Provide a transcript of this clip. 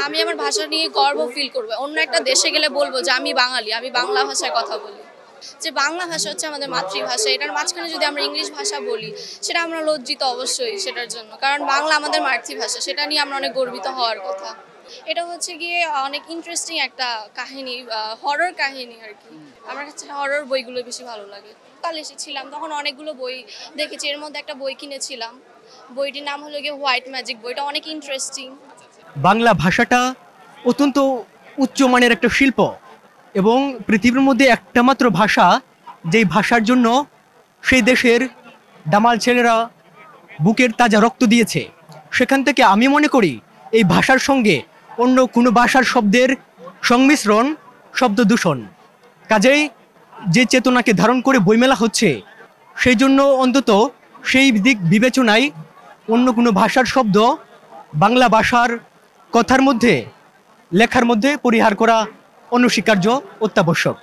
আমি আমার ভাষা নিয়ে গর্ব ফিল করবো, অন্য একটা দেশে গেলে বলবো যে আমি বাঙালি, আমি বাংলা ভাষায় কথা বলি। যে বাংলা ভাষা হচ্ছে আমাদের মাতৃভাষা, এটার মাঝখানে যদি আমরা ইংলিশ ভাষা বলি সেটা আমরা লজ্জিত অবশ্যই সেটার জন্য, কারণ বাংলা আমাদের মাতৃভাষা, সেটা নিয়ে আমরা অনেক গর্বিত হওয়ার কথা। এটা হচ্ছে গিয়ে অনেক ইন্টারেস্টিং একটা কাহিনী, হরর কাহিনী আর কি। আমার কাছে হরর বইগুলো বেশি ভালো লাগে। কাল এসেছিলাম তখন অনেকগুলো বই দেখেছি, এর মধ্যে একটা বই কিনেছিলাম, বইটির নাম হলো গিয়ে হোয়াইট ম্যাজিক। বইটা অনেক ইন্টারেস্টিং। বাংলা ভাষাটা অত্যন্ত উচ্চমানের একটা শিল্প এবং পৃথিবীর মধ্যে একটা মাত্র ভাষা যেই ভাষার জন্য সেই দেশের দামাল ছেলেরা বুকের তাজা রক্ত দিয়েছে। সেখান থেকে আমি মনে করি এই ভাষার সঙ্গে অন্য কোনো ভাষার শব্দের সংমিশ্রণ শব্দ দূষণ। কাজেই যে চেতনাকে ধারণ করে বইমেলা হচ্ছে, সেই জন্য অন্তত সেই দিক বিবেচনায় অন্য কোনো ভাষার শব্দ বাংলা ভাষার কথার মধ্যে লেখার মধ্যে পরিহার করা অনস্বীকার্য, অত্যাবশ্যক।